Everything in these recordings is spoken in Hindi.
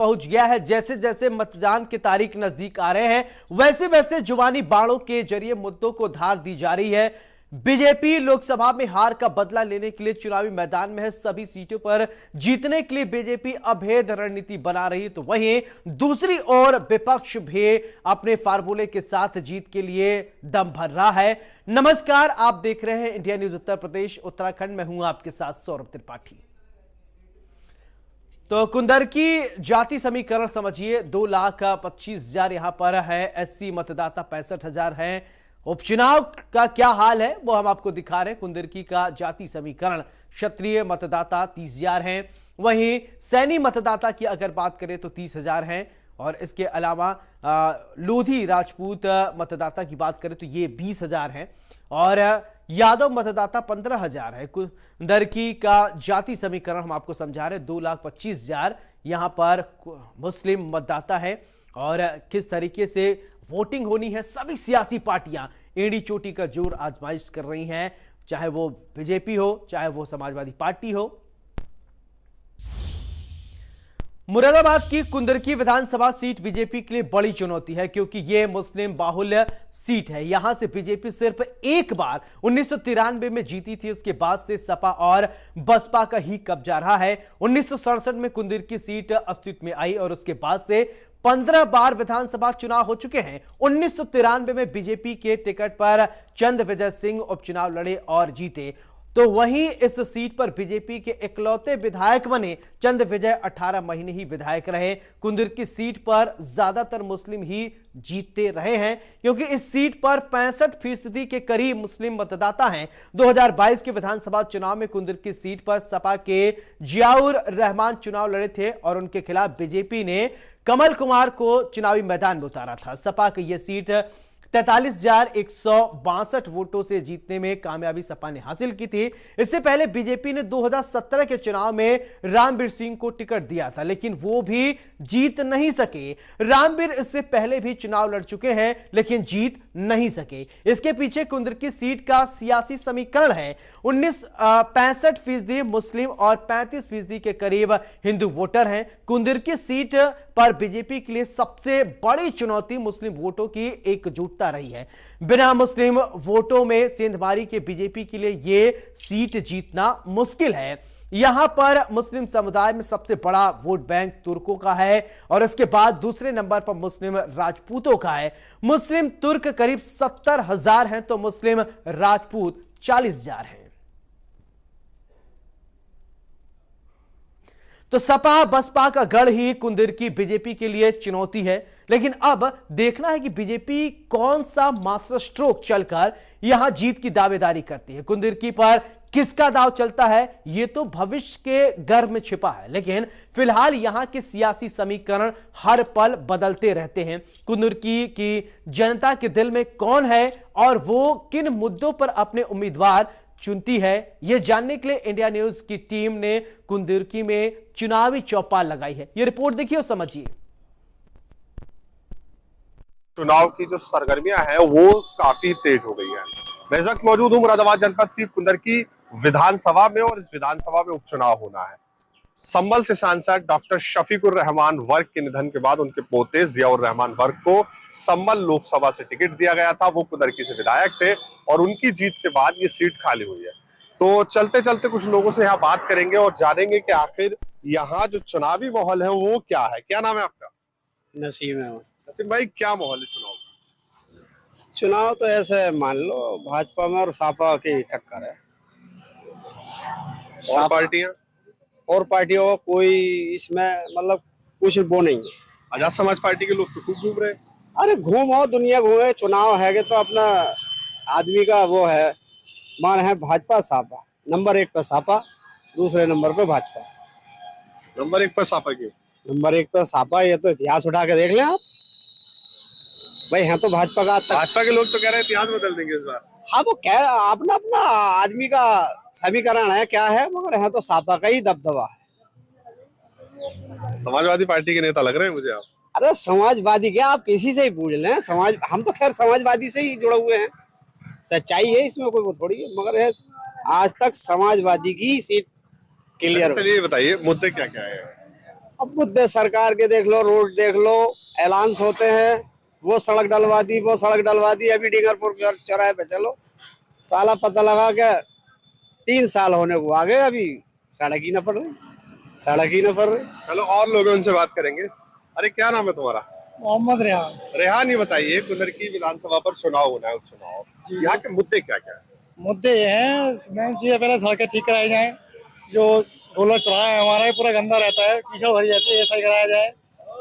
पहुंच गया है। जैसे जैसे मतदान की तारीख नजदीक आ रहे हैं, वैसे वैसे जुबानी बाणों के जरिए मुद्दों को धार दी जा रही है। बीजेपी लोकसभा में हार का बदला लेने के लिए चुनावी मैदान में है। सभी सीटों पर जीतने के लिए बीजेपी अभेद रणनीति बना रही है, तो वहीं दूसरी ओर विपक्ष भी अपने फार्मूले के साथ जीत के लिए दम भर रहा है। नमस्कार, आप देख रहे हैं इंडिया न्यूज उत्तर प्रदेश उत्तराखंड में हूं आपके साथ सौरभ त्रिपाठी। तो कुंदरकी जाति समीकरण समझिए, 2,25,000 यहां पर है। एससी मतदाता 65,000 है। उपचुनाव का क्या हाल है वो हम आपको दिखा रहे हैं। कुंदरकी का जाति समीकरण, क्षत्रिय मतदाता 30,000 हैं। वहीं सैनी मतदाता की अगर बात करें तो 30,000 हैं। और इसके अलावा लोधी राजपूत मतदाता की बात करें तो ये 20,000 हैं। और यादव मतदाता 15,000 है। कुंदरकी का जाति समीकरण हम आपको समझा रहे हैं। 2,25,000 यहां पर मुस्लिम मतदाता है। और किस तरीके से वोटिंग होनी है, सभी सियासी पार्टियां एड़ी चोटी का जोर आजमाइश कर रही हैं, चाहे वो बीजेपी हो, चाहे वो समाजवादी पार्टी हो। मुरादाबाद की कुंदरकी विधानसभा सीट बीजेपी के लिए बड़ी चुनौती है, क्योंकि यह मुस्लिम बाहुल्य सीट है। यहां से बीजेपी सिर्फ एक बार 1993 में जीती थी। उसके बाद से सपा और बसपा का ही कब्जा रहा है। 1967 में कुंदरकी सीट अस्तित्व में आई और उसके बाद से 15 बार विधानसभा चुनाव हो चुके हैं। 1993 में बीजेपी के टिकट पर चंद विजय सिंह उपचुनाव लड़े और जीते। तो वहीं इस सीट पर बीजेपी के इकलौते विधायक बने चंद विजय 18 महीने ही विधायक रहे। कुंदरकी सीट पर ज्यादातर मुस्लिम ही जीतते रहे हैं, क्योंकि इस सीट पर 65% के करीब मुस्लिम मतदाता हैं। 2022 के विधानसभा चुनाव में कुंदरकी सीट पर सपा के जियाउर रहमान चुनाव लड़े थे और उनके खिलाफ बीजेपी ने कमल कुमार को चुनावी मैदान में उतारा था। सपा की यह सीट 43,162 वोटों से जीतने में कामयाबी सपा ने हासिल की थी। इससे पहले बीजेपी ने 2017 के चुनाव में रामवीर सिंह को टिकट दिया था, लेकिन वो भी जीत नहीं सके। रामवीर इससे पहले भी चुनाव लड़ चुके हैं, लेकिन जीत नहीं सके। इसके पीछे कुंदरकी सीट का सियासी समीकरण है। 65% मुस्लिम और 35% के करीब हिंदू वोटर हैं। कुंदरकी सीट पर बीजेपी के लिए सबसे बड़ी चुनौती मुस्लिम वोटों की एकजुटता रही है। बिना मुस्लिम वोटों में सेंधमारी के बीजेपी के लिए यह सीट जीतना मुश्किल है। यहां पर मुस्लिम समुदाय में सबसे बड़ा वोट बैंक तुर्कों का है और इसके बाद दूसरे नंबर पर मुस्लिम राजपूतों का है। मुस्लिम तुर्क करीब 70,000 हैं, तो मुस्लिम राजपूत 40,000 हैं। तो सपा बसपा का गढ़ ही कुंदरकी बीजेपी के लिए चुनौती है। लेकिन अब देखना है कि बीजेपी कौन सा मास्टर स्ट्रोक चलकर यहां जीत की दावेदारी करती है। कुंदरकी पर किसका दाव चलता है, यह तो भविष्य के गर्भ में छिपा है, लेकिन फिलहाल यहां के सियासी समीकरण हर पल बदलते रहते हैं। कुंदरकी की जनता के दिल में कौन है और वो किन मुद्दों पर अपने उम्मीदवार चुनती है, यह जानने के लिए इंडिया न्यूज की टीम ने कुंदरकी में चुनावी चौपाल लगाई है। यह रिपोर्ट देखिए और समझिए। चुनाव की जो सरगर्मियां हैं वो काफी तेज हो गई हैं। मैं इस वक्त मौजूद हूं मुरादाबाद जनपद की कुंदरकी विधानसभा में और इस विधानसभा में उपचुनाव होना है। संभल से सांसद डॉक्टर शफीकुर रहमान वर्क के निधन के बाद उनके पोते जियाउर रहमान वर्क को संभल लोकसभा से टिकट दिया गया था। वो कुंदरकी से विधायक थे और उनकी जीत के बाद ये सीट खाली हुई है। तो चलते चलते कुछ लोगों से यहाँ बात करेंगे और जानेंगे कि आखिर यहाँ जो चुनावी माहौल है वो क्या है। क्या नाम है आपका? नसीम है। नसीम भाई, क्या माहौल है चुनाव? चुनाव तो ऐसे मान लो भाजपा में और सपा की टक्कर है। और पार्टियां और पार्टियों का कोई इसमें मतलब कुछ वो नहीं है। आजाद समाज पार्टी के लोग तो खूब घूम रहे हैं। अरे घूमो, दुनिया घूमे, चुनाव है कि तो अपना आदमी का वो है मान है। भाजपा सपा नंबर 1 पर सपा, दूसरे नंबर पर भाजपा। नंबर 1 पर सपा क्यों? नंबर 1 पर सपा, ये तो इतिहास उठा के देख लें आप भाई। है तो भाजपा का भाजपा के लोग तो कह रहे हैं इतिहास बदल देंगे इस बार। हाँ, वो कह अपना अपना आदमी का समीकरण है, क्या है, मगर यहाँ तो सपा का ही दबदबा है। समाजवादी पार्टी के नेता लग रहे हैं मुझे आप। अरे समाजवादी क्या, आप किसी से ही पूछ लें। समाज हम तो खैर समाजवादी से ही जुड़े हुए हैं। सच्चाई है इसमें, कोई वो थोड़ी है, मगर है आज तक समाजवादी की सीट क्लियर। चलिए बताइए मुद्दे क्या क्या है। अब मुद्दे सरकार के देख लो, रोड देख लो, ऐलान्स होते हैं, वो सड़क डलवा दी, वो सड़क डलवा दी, अभी डींगरपुर चौराहे पे चलो, साला पता लगा के 3 साल होने को आ गए, अभी सड़क ही न पड़ रही, सड़क ही न पड़ रही। चलो और लोग हैं, उनसे बात करेंगे। अरे क्या नाम है तुम्हारा? मोहम्मद रेहान। रेहान, ये बताइए, कुंदरकी विधानसभा पर चुनाव होना है, उपचुनाव, यहाँ के मुद्दे क्या क्या है? मुद्दे ये हैं, मेन चीज़ है पहले सड़कें ठीक कराई जाएं। जो रोलर चौराहा है हमारा ये पूरा गंदा रहता है, कीचड़ भरी जाती है, ये सही कराया जाए,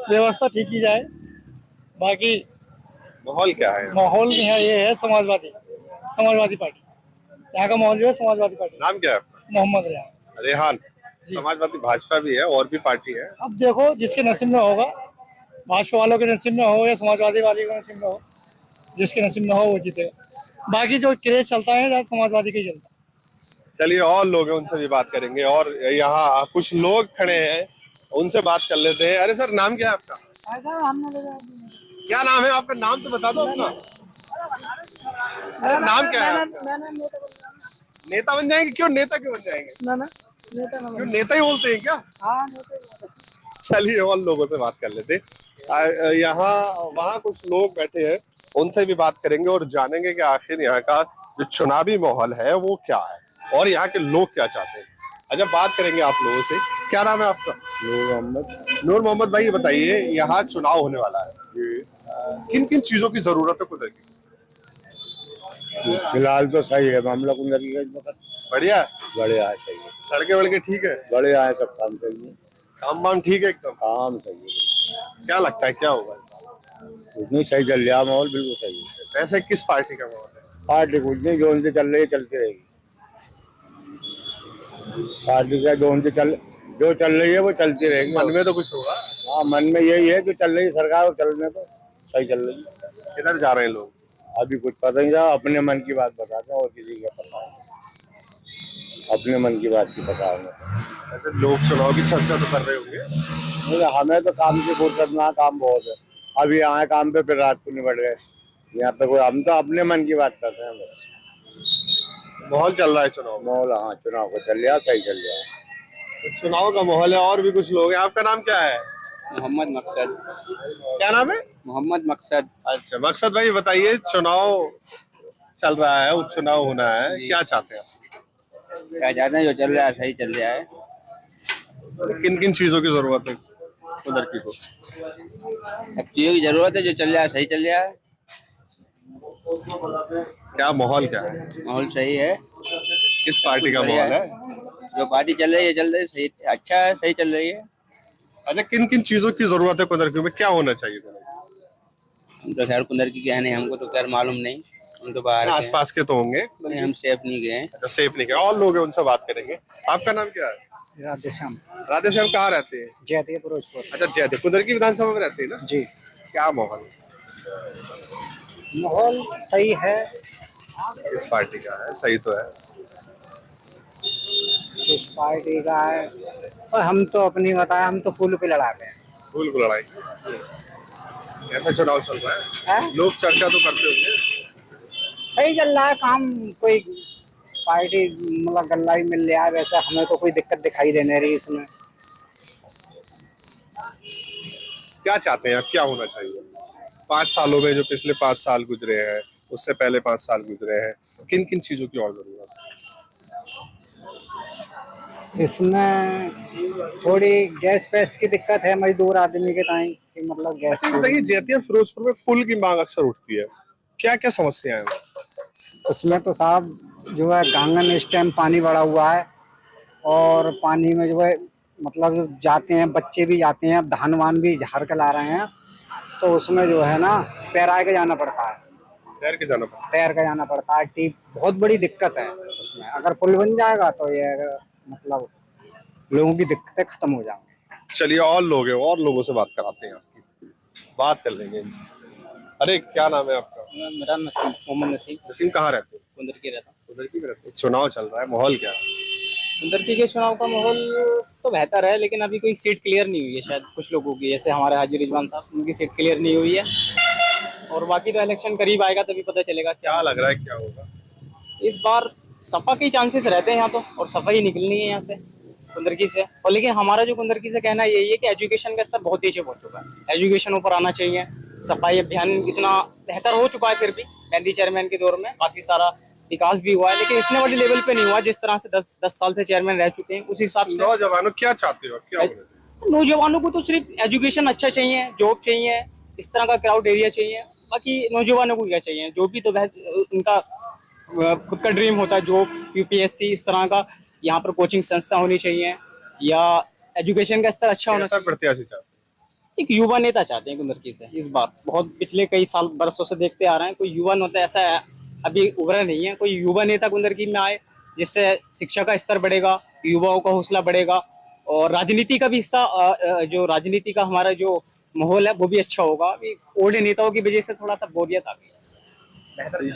व्यवस्था ठीक की जाए। बाकी माहौल क्या है? माहौल यहाँ ये है समाजवादी पार्टी, यहाँ का माहौल जो है समाजवादी पार्टी। नाम क्या है आपका? मोहम्मद रेहान। रेहान, समाजवादी भाजपा भी है और भी पार्टी है। अब देखो जिसके नसीब में होगा, भाजपा वालों के नसीब में हो या समाजवादी वाले के नसीब में हो, जिसके नसीब में हो वो जीतेगा। बाकी जो क्रेज चलता है ज़्यादा समाजवादी का ही चलता है। चलिए और लोग हैं, उनसे भी बात करेंगे। और यहाँ कुछ लोग खड़े हैं, उनसे बात कर लेते हैं। अरे सर, नाम क्या है आपका? क्या नाम है आपका? नाम तो बता दो अपना। अरे नाम क्या है आपका? नेता बन जाएंगे? क्यों नेता क्यों बन जाएंगे? क्यों नेता ही बोलते हैं क्या? चलिए और लोगों से बात कर लेते हैं। यहाँ वहाँ कुछ लोग बैठे हैं, उनसे भी बात करेंगे और जानेंगे कि आखिर यहाँ का जो चुनावी माहौल है वो क्या है और यहाँ के लोग क्या चाहते हैं। अच्छा, बात करेंगे आप लोगों से। क्या नाम है आपका? नूर मोहम्मद। नूर मोहम्मद भाई, ये बताइए, यहाँ चुनाव होने वाला है, किन किन चीजों की जरूरत है कुंदर की? फिलहाल तो सही है मामला कुंदरकी का इस वक्त। बढ़िया है? बढ़िया है, सही है, सड़के वड़के ठीक है? बढ़िया है, सब काम सही है, काम वाम ठीक है एकदम? काम सही है। क्या लगता है क्या होगा? कुछ नहीं, सही चल रहा, माहौल बिल्कुल सही है। वैसे किस पार्टी का माहौल है? पार्टी कुछ नहीं, जो उनसे चल रही है चलती रहेगी। पार्टी का जो चल रही है वो चलती रहेगी। मन में तो कुछ होगा? हाँ, मन में यही है कि चल रही है सरकार, और चलने तो सही चल रही है। किधर जा रहे हैं लोग? अभी कुछ पता नहीं था, अपने मन की बात बताते हैं और किसी का पता है, अपने मन की बात की पता है। ऐसे लोग चुनाव की चर्चा तो कर रहे होंगे। नहीं, हमें तो काम की फुर्सत ना, काम बहुत है। अभी आए काम पे, फिर रात को निपट गए। यहाँ पे कोई, हम तो अपने मन की बात करते हैं बस। माहौल चल रहा है चुनाव? माहौल, हाँ, चुनाव का चल रहा, सही चल रहा है। तो चुनाव का माहौल है और भी कुछ लोग हैं। आपका नाम क्या है? मोहम्मद मकसद। क्या नाम है? मोहम्मद मकसद। अच्छा मकसद भाई, बताइए, चुनाव चल रहा है, उपचुनाव होना है, क्या चाहते हैं? क्या चाहते हैं, जो चल रहा है सही चल रहा है। किन किन चीजों की जरूरत है कुंदरकी को? अब चीजों की जरूरत है, जो चल रहा है सही चल रहा है। क्या माहौल क्या है? माहौल सही है। किस पार्टी का माहौल है? जो पार्टी चल रही है चल रही है, सही अच्छा है, सही चल रही है। अच्छा, किन किन चीजों की जरूरत है कुंदरकी में? क्या होना चाहिए? हम तो खैर कुंदरकी के हैं नहीं, हमको तो खैर मालूम नहीं, हम तो बाहर के हैं। आसपास के तो होंगे। नहीं, हम सेफ नहीं गए। अच्छा, सेफ नहीं गए। और लोग हैं, उनसे बात करेंगे। आपका नाम क्या है? राधेश्याम। राधेश्याम, कहाँ रहते हैं? जयदेव फिरोजपुर। अच्छा, जयदेव, कुंदरकी विधानसभा में रहते हैं ना जी। क्या माहौल माहौल सही है। इस पार्टी का है? सही तो है। इस पार्टी का है, और हम तो अपनी बताए, हम तो फूल पे लड़ा गए। फूल को लड़ाई ऐसा चुनाव चल रहा है, लोग चर्चा तो करते होंगे। सही चल रहा है काम, कोई पार्टी मतलब गल्ला ही मिल रहा है, वैसे हमें तो कोई दिक्कत दिखाई देने रही इसमें। क्या चाहते हैं आप, क्या होना चाहिए 5 सालों में? जो पिछले 5 साल गुजरे हैं, उससे पहले 5 साल गुजरे हैं, किन किन चीजों की और जरूरत है? इसमें थोड़ी गैस पैस की दिक्कत है मजदूर आदमी के टाइम कि मतलब गैस। अच्छा बताइए, जैतिया फिरोजपुर में पुल की मांग अक्सर उठती है, क्या क्या समस्याएं हैं? उसमें तो साहब जो है गांगन इस टाइम पानी बढ़ा हुआ है, और पानी में जो है मतलब जाते हैं बच्चे भी जाते हैं, धान वान भी झाड़ के ला रहे हैं, तो उसमें जो है ना पैराए के जाना पड़ता है, तैर के जाना पड़ता तैर के जाना पड़ता है। टीप बहुत बड़ी दिक्कत है उसमें। अगर पुल बन जाएगा तो ये मतलब लोगों की दिक्कतें खत्म हो जाएंगी। है। चलिए और लोग हैं, और लोगों से बात कराते हैं, आपकी बात कर लेंगे इनसे। अरे क्या नाम है आपका? मेरा नसीम, मोहम्मद नसीम। नसीम, कहाँ रहते हैं? कुंदरकी रहता हूँ। कुंदरकी में रहते हैं। चुनाव चल रहा है, माहौल क्या है? कुंदरकी के चुनाव का माहौल तो बेहतर है, लेकिन अभी कोई सीट क्लियर नहीं हुई है शायद कुछ लोगों की, जैसे हमारे हाजी रिजवान साहब, उनकी सीट क्लियर नहीं हुई है। और बाकी तो इलेक्शन करीब आएगा तभी पता चलेगा क्या लग रहा है क्या होगा इस बार। सपा के चांसेस रहते हैं यहाँ तो, और सफा ही निकलनी है यहाँ से। कुंदरकी से। और लेकिन हमारा जो कुंदरकी से कहना यही है कि एजुकेशन का स्तर बहुत नीचे पहुंच चुका है, एजुकेशन ऊपर आना चाहिए। सफाई अभियान इतना बेहतर हो चुका है, फिर भी गांधी चेयरमैन के दौर में काफी सारा विकास भी हुआ है, लेकिन इतने बड़े लेवल पे नहीं हुआ जिस तरह से 10 साल से चेयरमैन रह चुके हैं उस हिसाब से। नौजवानों क्या चाहते हो, क्या होना चाहिए? नौजवानों को तो सिर्फ एजुकेशन अच्छा चाहिए, जॉब चाहिए, इस तरह का क्राउड एरिया चाहिए। बाकी नौजवानों को क्या चाहिए, जो भी तो उनका खुद का ड्रीम होता है, जॉब, यूपीएससी, इस तरह का। यहाँ पर कोचिंग संस्था होनी चाहिए या एजुकेशन का स्तर अच्छा होना कैसा चाहिए। प्रत्याशी चाहते एक युवा नेता चाहते हैं कुंदरकी से इस बार। बहुत पिछले कई साल बरसों से देखते आ रहे हैं, कोई युवा नेता ऐसा है अभी उभरा नहीं है। कोई युवा नेता कुंदरकी में आए जिससे शिक्षा का स्तर बढ़ेगा, युवाओं का हौसला बढ़ेगा और राजनीति का भी हिस्सा, जो राजनीति का हमारा जो माहौल है वो भी अच्छा होगा। अभी ओल्ड नेताओं की वजह से थोड़ा सा बोरियत आ गई। हैं?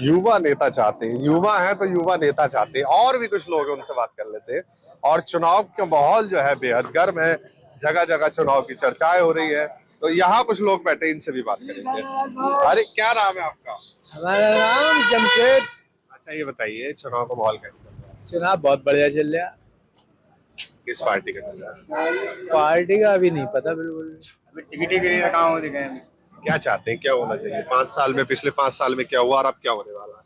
युवा नेता चाहते हैं, युवा है तो युवा नेता चाहते हैं। और भी कुछ लोग हैं, उनसे बात कर लेते हैं। और चुनाव का माहौल जो है बेहद गर्म है, जगह जगह चुनाव की चर्चाएं हो रही है। तो यहाँ कुछ लोग बैठे, इनसे भी बात करेंगे। अरे क्या नाम है आपका? हमारा नाम जमशेद। अच्छा ये बताइए, चुनाव का माहौल कैसा चल रहा है? चुनाव बहुत बढ़िया चल रहा है। किस पार्टी का चल रहा है? पार्टी का अभी नहीं पता बिल्कुल। अभी टिकट के लिए कहाँ हो दिखे। क्या चाहते हैं, क्या होना चाहिए? 5 साल में, पिछले 5 साल में क्या हुआ और अब क्या होने वाला है?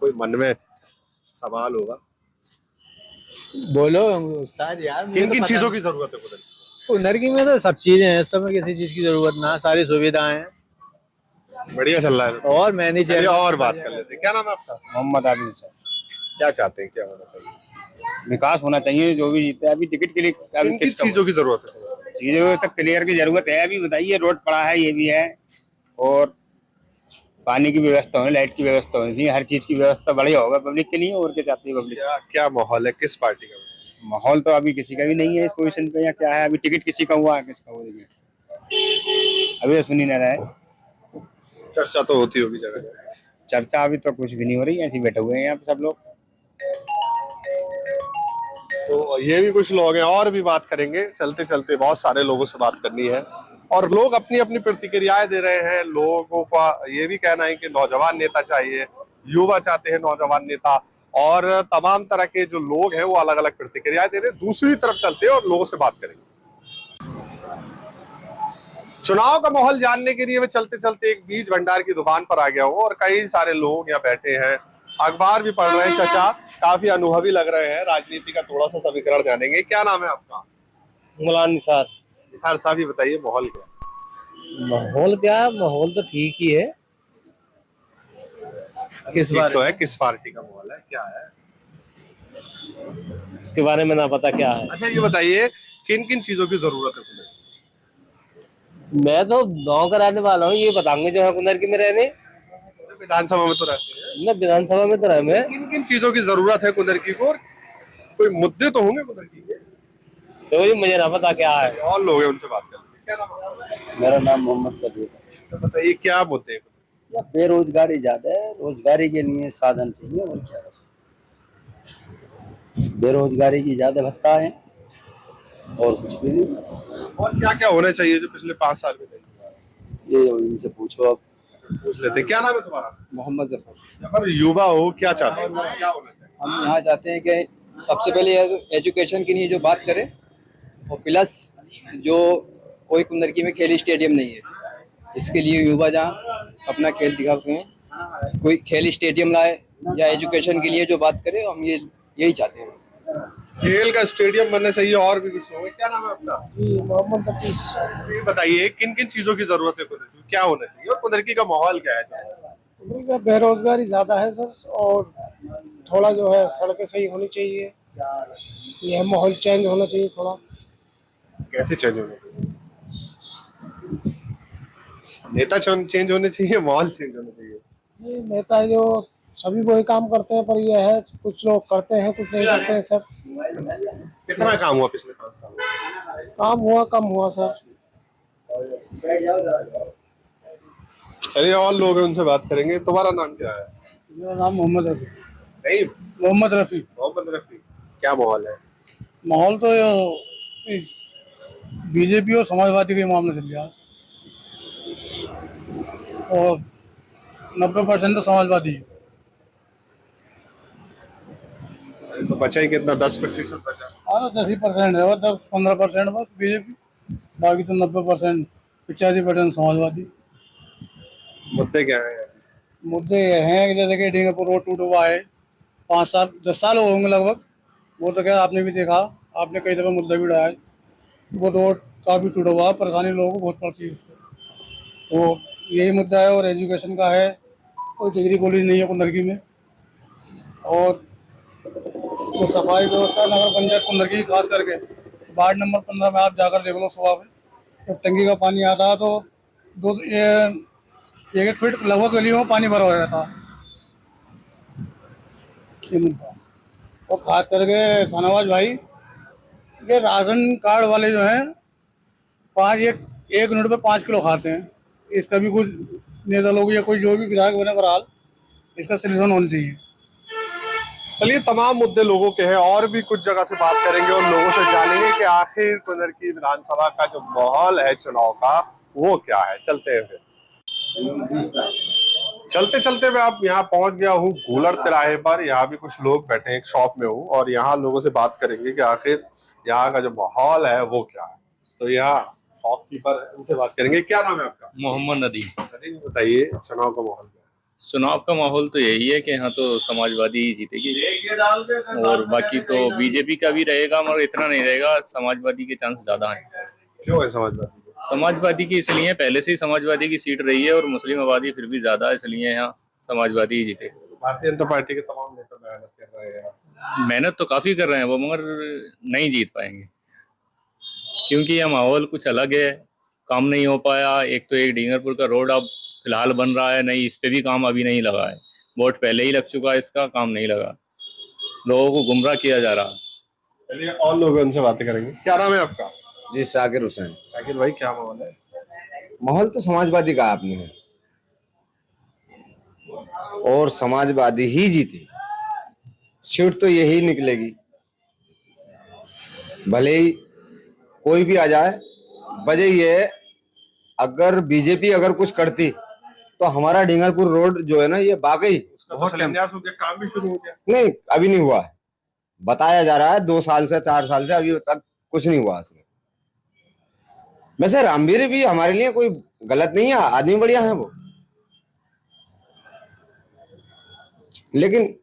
कोई मन में सवाल होगा। बोलो उस्ताद यार। किन किन चीजों की जरूरत है खुद? कुंदरकी में तो सब चीजें हैं, सब में किसी चीज की जरूरत ना, सारी सुविधाएं हैं बढ़िया चल रहा है। और मैंने चलिए और बात कर लेते हैं। क्या नाम है आपका? मोहम्मद आबिद सर। क्या चाहते हैं, क्या होना चाहिए? विकास होना चाहिए, जो भी जीते। अभी टिकट के लिए अभी किन किन चीजों की जरूरत है? चीजों तक क्लियर की जरूरत है। अभी बताइए, रोड पड़ा है, ये भी है, और पानी की व्यवस्था होनी, लाइट की व्यवस्था होनी चाहिए, हर चीज की व्यवस्था बढ़िया होगा पब्लिक के लिए। और क्या चाहती है पब्लिक? क्या क्या माहौल है, किस पार्टी का? माहौल तो अभी किसी का भी नहीं है इस पोजीशन पे, या क्या है। अभी टिकट किसी का हुआ है, किसका हुआ देखिए, अभी तो सुनी ना रहा है। चर्चा तो होती होगी जगह जगह। चर्चा अभी तो कुछ भी नहीं हो रही है, ऐसे ही बैठे हुए हैं यहाँ पे सब लोग। तो ये भी कुछ लोग हैं, और भी बात करेंगे। चलते चलते बहुत सारे लोगों से बात करनी है और लोग अपनी अपनी प्रतिक्रियाएं दे रहे हैं। लोगों का ये भी कहना है कि नौजवान नेता चाहिए, युवा चाहते हैं नौजवान नेता, और तमाम तरह के जो लोग हैं वो अलग अलग प्रतिक्रियाएं दे रहे हैं। दूसरी तरफ चलते हैं और लोगों से बात करेंगे। चुनाव का माहौल जानने के लिए मैं चलते चलते एक बीज भंडार की दुकान पर आ गया हूँ और कई सारे लोग यहाँ बैठे हैं, अखबार भी पढ़ रहे हैं। चाचा काफी अनुभवी लग रहे हैं, राजनीति का थोड़ा सा समीकरण जानेंगे। क्या नाम है आपका? गुलाम निसार। निसार साहब ही बताइए, माहौल क्या? माहौल क्या है? माहौल तो ठीक ही है। किस ठीक बारे तो है, किस पार्टी का माहौल है, क्या है इसके बारे में ना पता क्या है। अच्छा ये बताइए, किन किन चीजों की जरूरत है तुम्हें? मैं तो गांव का रहने वाला हूँ, ये बताऊंगे जो है कुंदरकी में रहने। विधानसभा में तो रहते हैं न विधानसभा में तो रहे मैं। किन किन चीजों की जरूरत है कुंदरकी को? कोई मुद्दे तो होंगे कुंदरकी के, तो ये मुझे ना पता क्या है। और लोग हैं उनसे बात करते हैं। क्या नाम है आपका? मेरा नाम मोहम्मद कबीर है। तो बताइए क्या मुद्दे हैं? बेरोजगारी ज्यादा है, रोजगारी के लिए साधन चाहिए और क्या। बस बेरोजगारी की ज्यादा भत्ता है और कुछ भी नहीं। बस और क्या क्या होना चाहिए जो पिछले 5 साल में चाहिए? ये इनसे पूछो आप। पूछ लेते हैं। क्या नाम है तुम्हारा? मोहम्मद जफर। जफर, युवा हो, क्या चाहते हो, क्या होना चाहिए? हम यहाँ चाहते हैं कि सबसे पहले एजुकेशन के लिए जो बात करें, और प्लस जो कोई कुंदरकी में खेल स्टेडियम नहीं है, जिसके लिए युवा जहाँ अपना खेल दिखा सकें, कोई खेल स्टेडियम लाए या एजुकेशन के लिए जो बात करे, हम यही चाहते हैं। खेल का स्टेडियम बनना चाहिए। और भी कुछ लोग हैं। क्या नाम है आपका? मोहम्मद हफीज। ये बताइए, किन किन चीजों की जरूरत है कुंदरकी को, क्या होना चाहिए और कुंदरकी का माहौल क्या है? बेरोजगारी ज्यादा है सर, और थोड़ा जो है सड़कें सही होनी चाहिए, यह माहौल चेंज होना चाहिए थोड़ा। कैसे चेंज होना चाहिए? नेता चेंज होने चाहिए, माहौल चेंज होना चाहिए। ये नेता जो सभी वही काम करते हैं, पर यह है कुछ लोग करते हैं कुछ नहीं करते हैं सर। कितना काम हुआ पिछले 5 साल में? काम हुआ कम हुआ सर। चलिए और लोग हैं, उनसे बात करेंगे। तुम्हारा नाम क्या है? मेरा नाम मोहम्मद रफी। नहीं, मोहम्मद रफी। मोहम्मद रफी। क्या माहौल है? माहौल तो बीजेपी और समाजवादी के मामले चल रहा है, और 90% तो समाजवादी है। तो बचा ही कितना, 10% बचा? हाँ, 10% है, 10-15% बस बीजेपी, बाकी तो 90%, 85% समाजवादी। मुद्दे क्या है? मुद्दे ये हैं कि जैसे कि डींगरपुर रोड टूटा हुआ है, 5 साल 10 साल हो होंगे लगभग। वो तो क्या आपने भी देखा, आपने कई दफ़ा मुद्दा भी उठाया है। वो रोड काफ़ी टूटा हुआ है, परेशानी लोगों को बहुत पड़ती है उससे। तो यही मुद्दा है। और एजुकेशन का है, कोई डिग्री कॉलेज नहीं है कुंदरकी में। और जो सफाई व्यवस्था नगर पंचायत कुंदरकी खास करके वार्ड नंबर 15 में आप जाकर देख लो, सुबह में जब टंकी का पानी आता है तो 1 फीट लगभग गलियों में पानी भरा हुआ था। और खास करके शाहनवाज भाई, ये राशन कार्ड वाले जो हैं, एक यूनिट पे 5 किलो खाते हैं। इसका भी कुछ नेता लोग या कोई जो भी विधायक बने बहरहाल, इसका सलूशन होना चाहिए। चलिए, तमाम मुद्दे लोगों के हैं, और भी कुछ जगह से बात करेंगे और लोगों से जानेंगे कि आखिर कुंदरकी विधानसभा का जो माहौल है चुनाव का, वो क्या है। चलते हैं फिर। चलते चलते मैं अब यहाँ पहुंच गया हूँ गूलर तिराहे पर। यहाँ भी कुछ लोग बैठे हैं, एक शॉप में हूँ और यहाँ लोगों से बात करेंगे कि आखिर यहाँ का जो माहौल है वो क्या है। तो यहाँ शॉपकीपर, उनसे बात करेंगे। क्या नाम है आपका? मोहम्मद नदीम। नदीम, बताइए चुनाव का माहौल क्या है? चुनाव का माहौल तो यही है कि यहाँ तो समाजवादी ही जीतेगी, और बाकी तो बीजेपी का भी रहेगा, मगर इतना नहीं रहेगा। समाजवादी के चांस ज्यादा हैं। क्यों है समाजवादी? समाजवादी की इसलिए पहले से ही समाजवादी की सीट रही है, और मुस्लिम आबादी फिर भी ज्यादा है, इसलिए यहाँ समाजवादी ही जीते। भारतीय जनता पार्टी के तमाम नेता मेहनत कर रहे हैं। मेहनत तो काफी कर रहे हैं वो, मगर नहीं जीत पाएंगे, क्योंकि यह माहौल कुछ अलग है। काम नहीं हो पाया। एक तो एक डींगरपुर का रोड अब फिलहाल बन रहा है, नहीं, इस पे भी काम अभी नहीं लगा है। वोट पहले ही लग चुका है, इसका काम नहीं लगा। लोगों को गुमराह किया जा रहा है। चलिए, और लोग उनसे बातें करेंगे। क्या नाम है आपका? जी, शाकिर हुसैन। शाकिर भाई, क्या माहौल है? माहौल तो समाजवादी का आपने है, और समाजवादी ही जीते। सीट तो यही निकलेगी, भले ही कोई भी आ जाए। वजह ये है, अगर बीजेपी अगर कुछ करती तो हमारा डींगरपुर रोड जो है ना, ये वाकई तो शिलान्यास हो गया, काम भी शुरू हो गया? नहीं, अभी नहीं हुआ है। बताया जा रहा है 2 साल से 4 साल से, अभी तक कुछ नहीं हुआ इसमें। वैसे रामवीर भी हमारे लिए कोई गलत नहीं है, आदमी बढ़िया है वो, लेकिन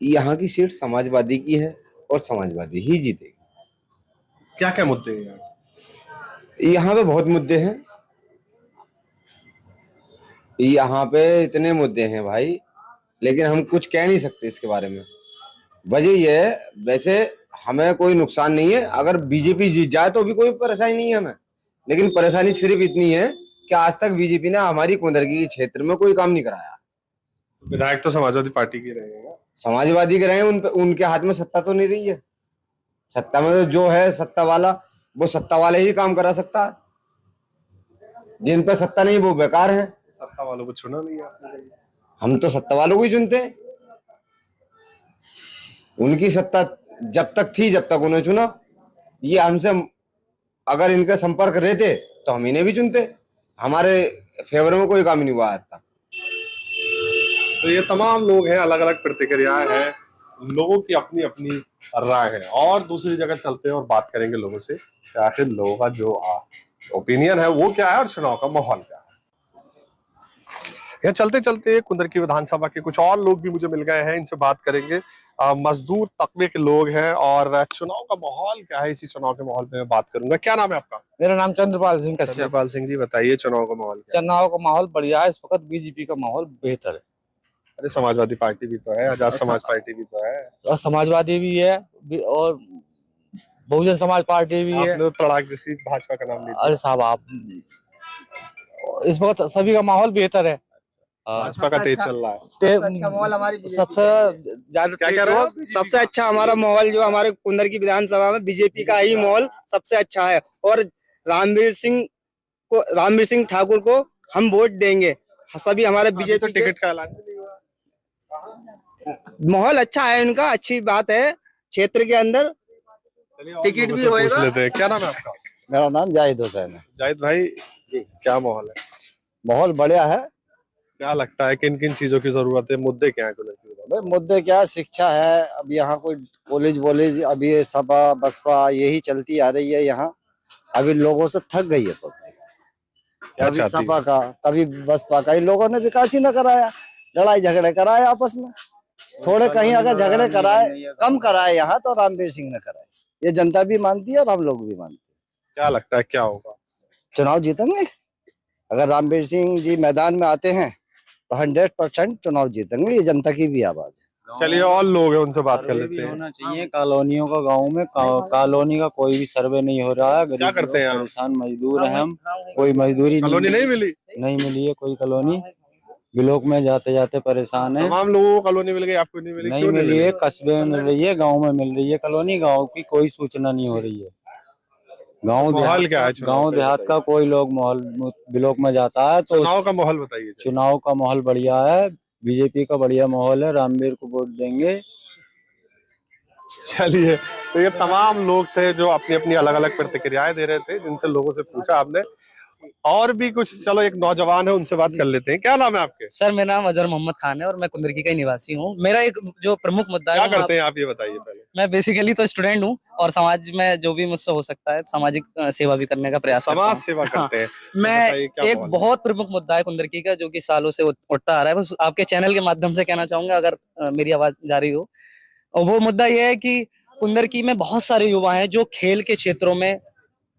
यहाँ की सीट समाजवादी की है और समाजवादी ही जीतेगी। क्या क्या मुद्दे हैं? यहाँ पे बहुत मुद्दे हैं, यहाँ पे इतने मुद्दे हैं भाई, लेकिन हम कुछ कह नहीं सकते इसके बारे में। वजह यह है, वैसे हमें कोई नुकसान नहीं है, अगर बीजेपी जीत जाए तो भी कोई परेशानी नहीं है हमें, लेकिन परेशानी सिर्फ इतनी है कि आज तक बीजेपी ने हमारी कुंदरकी के क्षेत्र में कोई काम नहीं कराया। विधायक तो समाजवादी पार्टी के रहे हैं। समाजवादी के रहे, उनके हाथ में सत्ता तो नहीं रही है। सत्ता में जो है सत्ता वाला, वो सत्ता वाले ही काम करा सकता है, जिन पे सत्ता नहीं वो बेकार है। सत्ता वालों को चुना नहीं आपने? हम तो सत्ता वालों को ही चुनते हैं। उनकी सत्ता जब तक थी, जब तक उन्हें चुना। ये हमसे अगर इनके संपर्क रहते तो हम इन्हें भी चुनते। हमारे फेवर में कोई काम नहीं हुआ आज तक। तो ये तमाम लोग हैं, अलग अलग प्रतिक्रियाएं हैं, लोगों की अपनी अपनी राय है। और दूसरी जगह चलते हैं और बात करेंगे लोगों से, आखिर लोगों का जो ओपिनियन है वो क्या है और चुनाव का माहौल क्या है। यहाँ चलते चलते कुंदरकी विधानसभा के कुछ और लोग भी मुझे मिल गए हैं, इनसे बात करेंगे। मजदूर तबके के लोग हैं और चुनाव का माहौल क्या है, इसी चुनाव के माहौल पे मैं बात करूंगा। क्या नाम है आपका? मेरा नाम चंद्रपाल सिंह कश्यप। चंद्रपाल सिंह जी, बताइए चुनाव का माहौल क्या है? चुनाव का माहौल बढ़िया है, इस वक्त बीजेपी का माहौल बेहतर है। अरे, समाजवादी पार्टी भी तो है, आजाद समाज पार्टी भी तो है, और समाजवादी भी है, और बहुजन समाज पार्टी भी है। आपने तो तड़ाक जैसी भाजपा का नाम लिया। अरे साहब, आप इस वक्त सभी का माहौल बेहतर है। भाजपा का तेज चल रहा है। सबसे ज्यादा क्या कह रहे हो? सबसे अच्छा हमारा माहौल जो हमारे कुंदरकी विधानसभा में बीजेपी का ही माहौल सबसे अच्छा है। और रामवीर सिंह ठाकुर को हम वोट देंगे। सभी हमारे बीजेपी तो टिकट का ऐलान नहीं हुआ। माहौल अच्छा है उनका, अच्छी बात है। क्षेत्र के अंदर टिकट भी होएगा। क्या नाम है आपका? मेरा नाम जाहिद हुसैन है। जाहिद भाई, क्या माहौल है? माहौल बढ़िया है, क्या लगता है किन किन चीजों की जरूरत है, मुद्दे क्या है कुंदरकी विधान? भाई मुद्दे क्या, शिक्षा है। अब यहाँ कोई कॉलेज वॉलेज, अभी ये सपा बसपा यही चलती आ रही है यहाँ। अभी लोगों से थक गई है पब्लिक। क्या कभी चाहती सपा है? का, कभी बसपा का, इन लोगों ने विकास ही न कराया। लड़ाई झगड़े कराए आपस में। थोड़े कहीं अगर झगड़े कराए, कम कराए यहाँ, तो रामवीर सिंह ने कराए। ये जनता भी मानती है और हम लोग भी मानते हैं। क्या लगता है क्या होगा? चुनाव जीतेंगे। अगर रामवीर सिंह जी मैदान में आते हैं तो 100% चुनाव जीतेंगे। ये जनता की भी आवाज है। चलिए और लोग हैं उनसे बात कर सर्वे लेते भी हैं। होना चाहिए कॉलोनियों का, गांव में कॉलोनी का कोई भी सर्वे नहीं हो रहा है। गरीब क्या करते हैं लोग आप? परेशान मजदूर हैं हम, कोई मजदूरी कॉलोनी नहीं मिली? नहीं मिली है कोई कॉलोनी। ब्लॉक में जाते जाते परेशान है। तमाम लोगों को कॉलोनी मिल गई, आपको नहीं मिली? नहीं क्यों नहीं मिली मिली? है, कस्बे में मिल रही है, गांव में मिल रही है कॉलोनी। गांव की कोई सूचना नहीं हो रही है। माहौल क्या है चुनाव गांव का, देहात का कोई लोग माहौल ब्लॉक में जाता है तो चुनाव का माहौल बताइए। चुनाव का माहौल बढ़िया है। बीजेपी का बढ़िया माहौल है, रामवीर को वोट देंगे। चलिए, तो ये तमाम लोग थे जो अपनी अपनी अलग अलग प्रतिक्रियाएं दे रहे थे, जिनसे लोगों से पूछा आपने। और भी कुछ, चलो एक नौजवान है उनसे बात कर लेते हैं। क्या नाम है आपके? सर मेरा नाम अजहर मोहम्मद खान है और मैं कुंदरकी का ही निवासी हूँ। मेरा एक जो प्रमुख मुद्दा क्या है, करते हैं आप, ये बताइए पहले। मैं बेसिकली तो स्टूडेंट हूँ और समाज में जो भी मुझसे हो सकता है सामाजिक सेवा भी करने का प्रयास करता समाज हूँ। सेवा करते हैं। मैं बताइए क्या एक माहौल है? बहुत प्रमुख मुद्दा है कुंदरकी का, जो कि सालों से उठता आ रहा है। बस आपके चैनल के माध्यम से कहना चाहूंगा, अगर मेरी आवाज जा रही हो। और वो मुद्दा ये है कि कुंदरकी में बहुत सारे युवा हैं जो खेल के क्षेत्रों में,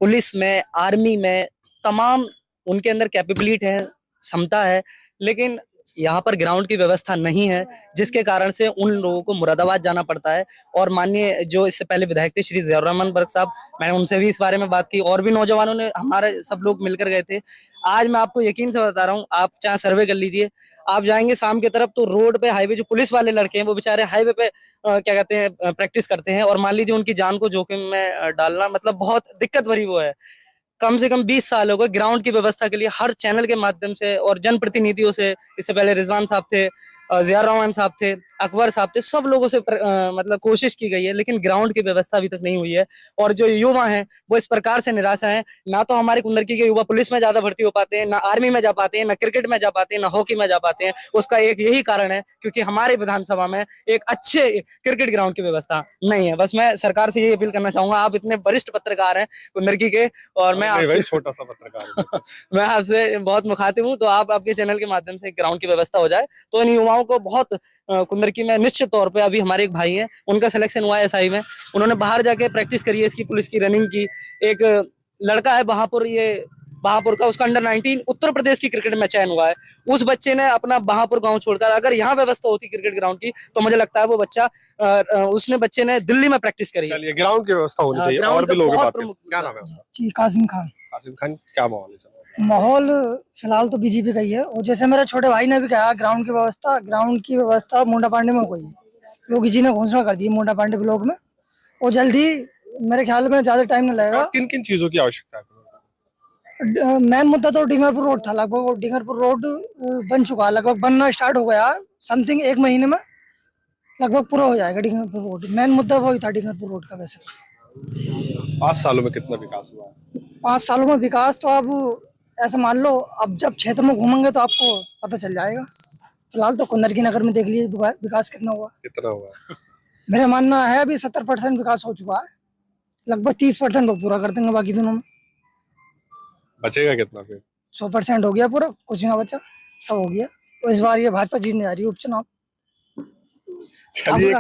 पुलिस में, आर्मी में, तमाम उनके अंदर कैपेबिलिटी है, क्षमता है, लेकिन यहाँ पर ग्राउंड की व्यवस्था नहीं है, जिसके कारण से उन लोगों को मुरादाबाद जाना पड़ता है। और माननीय जो इससे पहले विधायक थे श्री ज़ियाउर रहमान बर्क साहब, मैंने उनसे भी इस बारे में बात की और भी नौजवानों ने, हमारे सब लोग मिलकर गए थे। आज मैं आपको यकीन से बता रहा हूँ, आप चाहे सर्वे कर लीजिए, आप जाएंगे शाम की तरफ तो रोड पे, हाईवे, जो पुलिस वाले लड़के हैं वो बेचारे हाईवे पे क्या कहते हैं, प्रैक्टिस करते हैं। और मान लीजिए उनकी जान को जोखिम में डालना मतलब बहुत दिक्कत भरी वो है। कम से कम 20 साल हो गए ग्राउंड की व्यवस्था के लिए हर चैनल के माध्यम से और जनप्रतिनिधियों से, इससे पहले रिजवान साहब थे, ज़ियाउर रहमान साहब थे, अकबर साहब थे, सब लोगों से मतलब कोशिश की गई है, लेकिन ग्राउंड की व्यवस्था अभी तक नहीं हुई है। और जो युवा हैं वो इस प्रकार से निराशा है। ना तो हमारे कुंदरकी के युवा पुलिस में ज्यादा भर्ती हो पाते हैं, ना आर्मी में जा पाते हैं, ना क्रिकेट में जा पाते हैं, ना हॉकी में जा पाते हैं। उसका एक यही कारण है क्योंकि हमारे विधानसभा में एक अच्छे क्रिकेट ग्राउंड की व्यवस्था नहीं है। बस मैं सरकार से ये अपील करना चाहूंगा, आप इतने वरिष्ठ पत्रकार हैं कुंदरकी के, और मैं नहीं भाई, आपसे छोटा सा पत्रकार हूं। मैं आपसे बहुत मुखातिब हूँ, तो आप आपके चैनल के माध्यम से ग्राउंड की व्यवस्था हो जाए तो इन युवाओं को बहुत कुंदरकी में निश्चित तौर पे, अभी हमारे एक भाई हैं, उनका सिलेक्शन हुआ है एसआई में, उन्होंने बाहर जाके प्रैक्टिस करी है इसकी, पुलिस की रनिंग की। एक लड़का है बहापुर, ये बहापुर का, उसका अंडर 19 उत्तर प्रदेश की क्रिकेट में चयन हुआ है। उस बच्चे ने अपना बहापुर गांव छोड़कर, अगर यहाँ व्यवस्था होती क्रिकेट ग्राउंड की, तो मुझे लगता है वो बच्चा उसने बच्चे ने दिल्ली में प्रैक्टिस करी है। चलिए, ग्राउंड की व्यवस्था होनी चाहिए। ग्राउंड और भी का लोग हैं, बहुत बात प्रमुख करें। क्या नाम है आपका? जी कासिम खान। कासिम खान, क्या माहौल है सर? माहौल फिलहाल तो बीजेपी का ही है। और जैसे मेरे छोटे भाई ने भी कहा, ग्राउंड की व्यवस्था मुंडा पांडे में हो गई है। योगी जी ने घोषणा कर दी है मुंडा पांडे ब्लॉक में, और जल्दी, मेरे ख्याल में ज्यादा टाइम नहीं लगेगा। किन किन चीजों की आवश्यकता है? मेन मुद्दा तो डिंगरपुर रोड था। लगभग वो डिंगरपुर रोड बन चुका है, लगभग बनना स्टार्ट हो गया। समथिंग 1 महीने में लगभग पूरा हो जाएगा डिंगरपुर रोड। मेन मुद्दा वही था डिंगरपुर रोड का। वैसे 5 सालों में कितना विकास हुआ है? 5 सालों में विकास तो अब ऐसे मान लो, अब जब क्षेत्र में घूमेंगे तो आपको पता चल जाएगा। फिलहाल तो कुंदरकी नगर में देख लीजिए विकास कितना हुआ। कितना हुआ है? मेरा मानना है अभी 70% विकास हो चुका है। लगभग 30% वो पूरा कर देंगे, बाकी दिनों में बचेगा कितना फिर? 100% हो गया पूरा, कुछ ना बचा, सब हो गया। तो इस बार ये भाजपा जीतने जा रही है उपचुनाव। चलिए,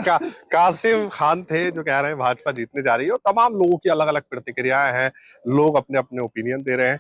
कासिम खान थे जो कह रहे हैं भाजपा जीतने जा रही है। और तमाम लोगों की अलग अलग प्रतिक्रियाएं हैं, लोग अपने अपने ओपिनियन दे रहे हैं।